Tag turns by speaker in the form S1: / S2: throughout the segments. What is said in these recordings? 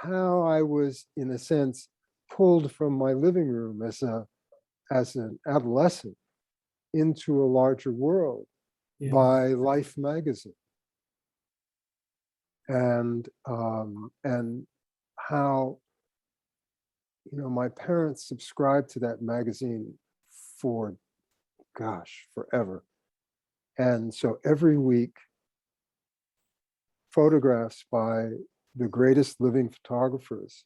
S1: how I was, in a sense, pulled from my living room as an adolescent into a larger world
S2: Yeah.
S1: by Life magazine, and how, you know, my parents subscribed to that magazine for, gosh, forever. And so every week, photographs by the greatest living photographers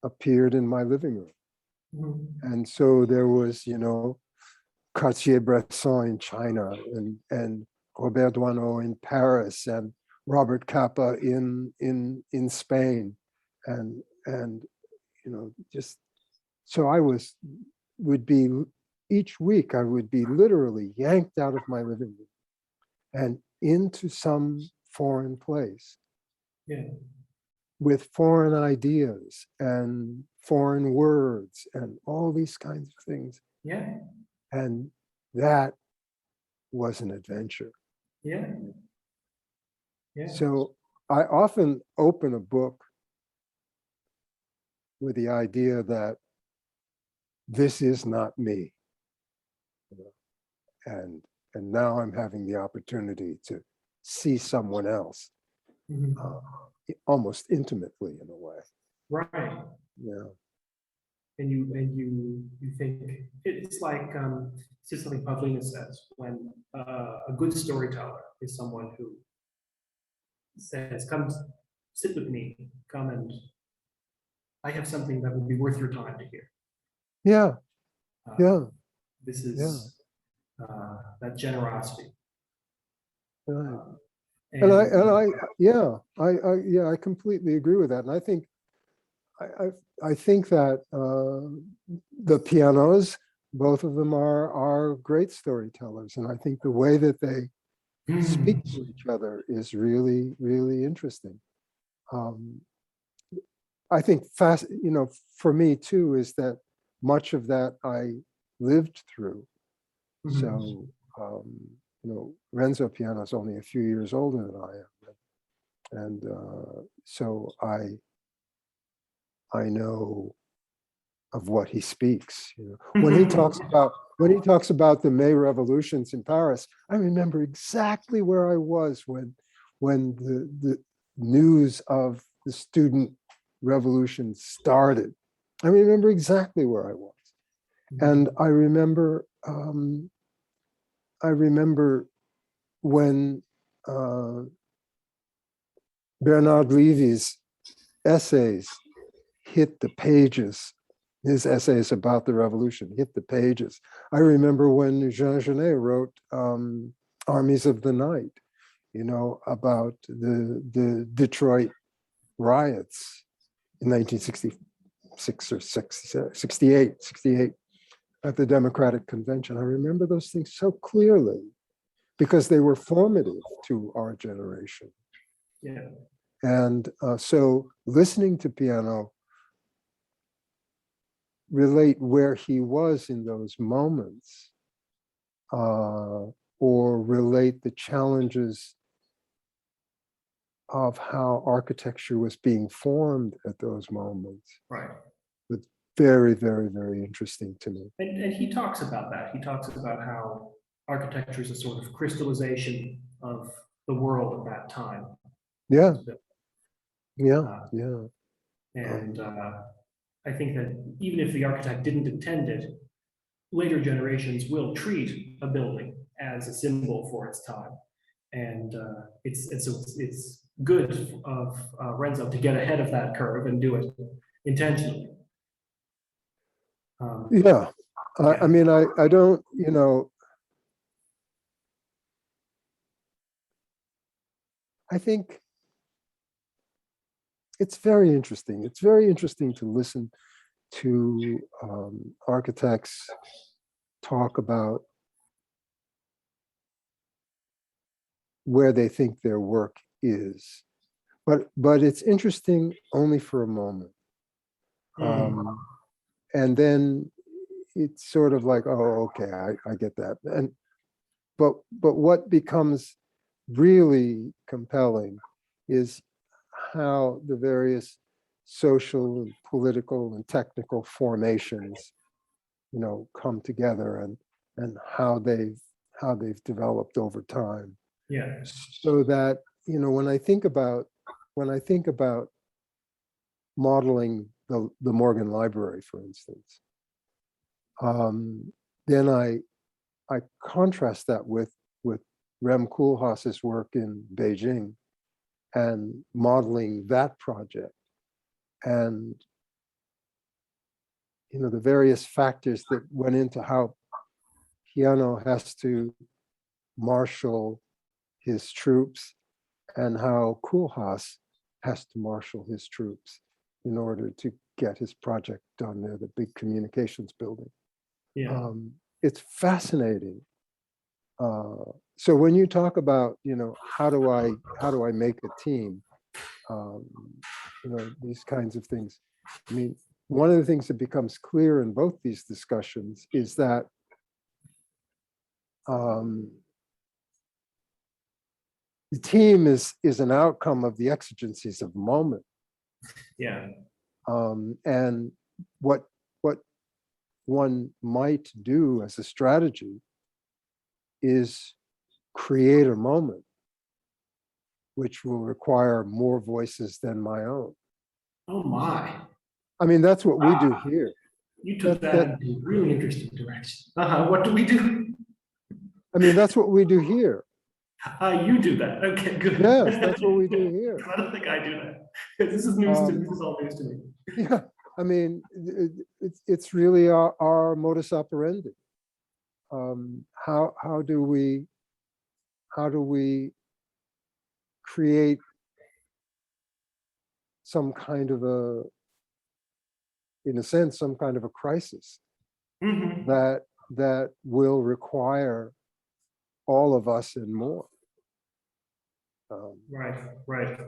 S1: appeared in my living room.
S2: Mhm.
S1: And so there was, you know, Cartier-Bresson in China, and Robert Doisneau in Paris, and Robert Capa in Spain, and you know, just so would be, each week I would be literally yanked out of my living room and into some foreign place
S2: Yeah.
S1: with foreign ideas and foreign words and all these kinds of things.
S2: Yeah.
S1: And that was an adventure.
S2: Yeah. Yeah.
S1: So I often open a book with the idea that this is not me. You know, and now I'm having the opportunity to see someone else,
S2: Mhm.
S1: almost intimately in a way.
S2: Right.
S1: Yeah.
S2: And you think it's like this is something Pavlina says, when a good storyteller is someone who says, come sit with me, come, and I have something that will be worth your time to hear.
S1: Yeah.
S2: Uh,
S1: Yeah.
S2: This
S1: Yeah.
S2: is that generosity.
S1: Right.
S2: And
S1: I completely agree with that. And I think, I think that the pianos, both of them are great storytellers. And I think the way that they speak to each other is really, really interesting. I think you know, for me too, is that much of that I lived through. So, you know, Renzo piano is only a few years older than I am. And so I know of what he speaks. You know, when he talks about the May revolutions in Paris, I remember exactly where I was when the news of the student revolution started. I remember exactly where I was, and I remember when Bernard Levy's essays hit the pages. His essays about the revolution hit the pages. I remember when Jean Genet wrote Armies of the Night, you know, about the Detroit riots in 1966 or 68 at the Democratic Convention. I remember those things so clearly because they were formative to our generation.
S2: yeah.
S1: And so listening to piano, relate where he was in those moments, or relate the challenges of how architecture was being formed at those moments.
S2: Right.
S1: It's very, very, very interesting to me.
S2: And he talks about that. He talks about how architecture is a sort of crystallization of the world at that time.
S1: Yeah, yeah,
S2: Uh,
S1: yeah.
S2: and I think that even if the architect didn't intend it, later generations will treat a building as a symbol for its time. And it's good of Renzo to get ahead of that curve and do it intentionally.
S1: Yeah. I mean, I don't, you know, I think it's very interesting. It's very interesting to listen to architects talk about where they think their work is. But it's interesting only for a moment. And then it's sort of like, oh, okay, I get that. But what becomes really compelling is how the various social and political and technical formations, come together, and how they've developed over time.
S2: Yeah.
S1: So that, when I think about modeling the Morgan Library, for instance, then I contrast that with Rem Koolhaas's work in Beijing and modeling that project, and the various factors that went into how Piano has to marshal his troops, and how Koolhaas has to marshal his troops in order to get his project done there, the big communications building.
S2: Yeah.
S1: It's fascinating. So when you talk about, how do I make a team, these kinds of things, I mean, one of the things that becomes clear in both these discussions is that the team is an outcome of the exigencies of the moment.
S2: Yeah.
S1: And what one might do as a strategy is create a moment which will require more voices than my own.
S2: Oh my.
S1: I mean, that's what we do here.
S2: You took that in a really interesting direction. What do we do?
S1: I mean, that's what we do here.
S2: You do that. Okay, good.
S1: Yes, that's what we do here.
S2: I don't think I do that. This is news to me. This is all news to me.
S1: Yeah, I mean, it's really our modus operandi. How do we create some kind of in a sense, some kind of a crisis
S2: Mm-hmm.
S1: that will require all of us and more.
S2: Right.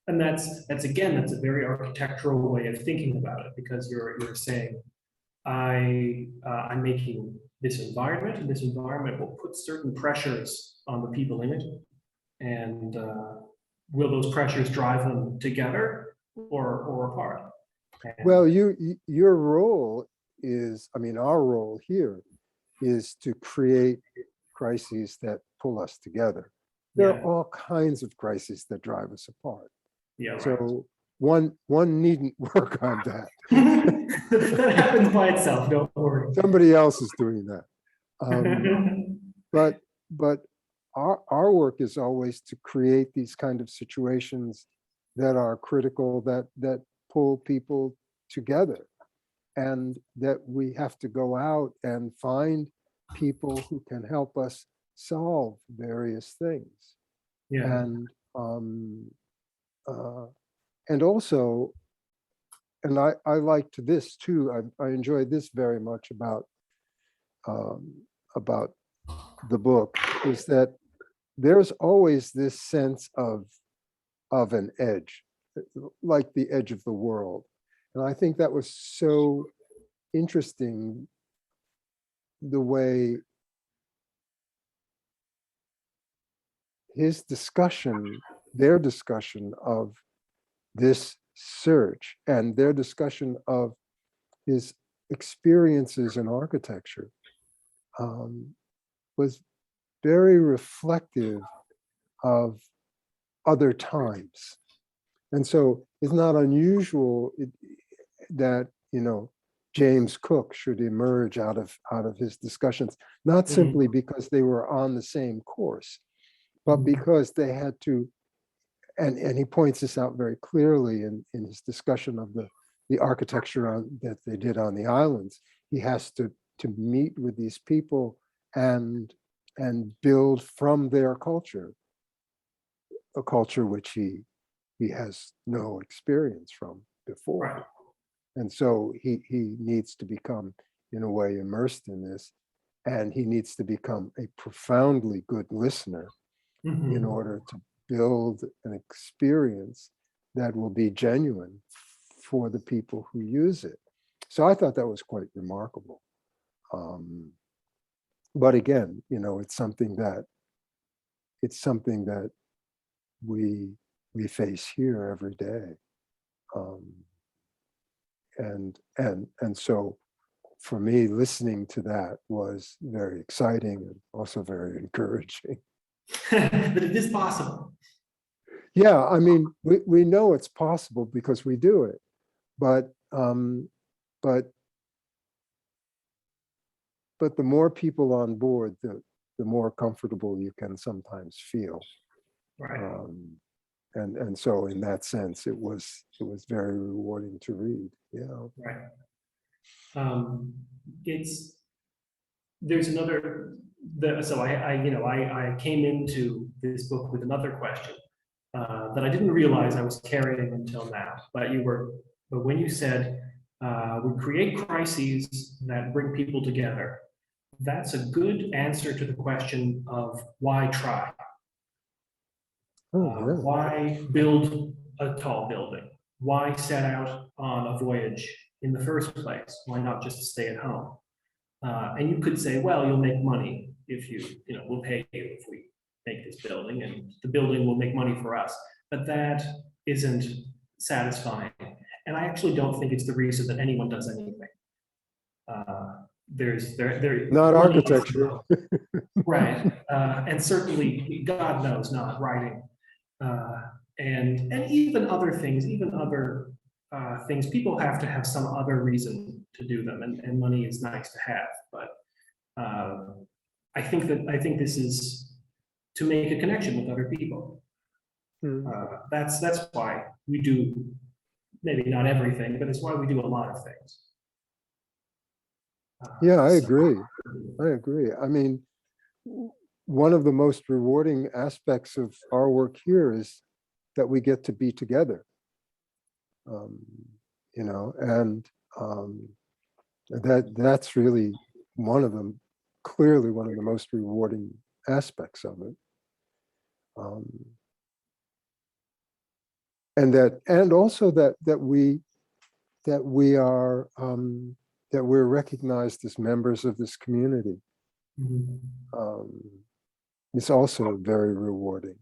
S2: And that's a very architectural way of thinking about it, because you're saying, I'm making this environment, and this environment will put certain pressures on the people in it, and will those pressures drive them together or apart? And,
S1: Well, your role is, I mean, our role here is to create crises that pull us together. There
S2: yeah,
S1: are all kinds of crises that drive us apart.
S2: yeah, right.
S1: So one needn't work on that.
S2: That happens by itself. Don't worry.
S1: Somebody else is doing that. But our work is always to create these kind of situations that are critical, that pull people together, and that we have to go out and find people who can help us solve various things.
S2: Yeah.
S1: And also, and I liked this too. I enjoyed this very much about the book, is that there's always this sense of an edge, like the edge of the world. And I think that was so interesting, the way their discussion of this search and their discussion of his experiences in architecture was very reflective of other times. And so it's not unusual that, James Cook should emerge out of his discussions, not simply because they were on the same course, but because they had to, and he points this out very clearly in his discussion of the architecture that they did on the islands. He has to meet with these people and build from their culture, a culture which he has no experience from before.
S2: Right.
S1: And so he needs to become, in a way, immersed in this, and he needs to become a profoundly good listener in order to build an experience that will be genuine for the people who use it. So I thought that was quite remarkable. But again, it's something that we face here every day. and so for me, listening to that was very exciting and also very encouraging.
S2: That it is possible.
S1: Yeah, I mean, we know it's possible because we do it, but the more people on board, the more comfortable you can sometimes feel.
S2: Right.
S1: And so in that sense, it was very rewarding to read. Yeah.
S2: Right. There's another, so I came into this book with another question that I didn't realize I was carrying until now. But when you said we create crises that bring people together, that's a good answer to the question of why try.
S1: Oh, yeah.
S2: Why build a tall building? Why set out on a voyage in the first place? Why not just stay at home? And you could say, well, you'll make money if we'll pay you if we make this building, and the building will make money for us. But that isn't satisfying. And I actually don't think it's the reason that anyone does anything.
S1: Not architecture.
S2: Right. And certainly, God knows, not writing. And even other things, even other things, people have to have some other reason to do them, and money is nice to have. But I think this is to make a connection with other people. That's why we do, maybe not everything, but it's why we do a lot of things.
S1: Yeah, I agree. I mean, one of the most rewarding aspects of our work here is that we get to be together, and that's really clearly one of the most rewarding aspects of it. And also that we're recognized as members of this community.
S2: Mm-hmm.
S1: It's also very rewarding.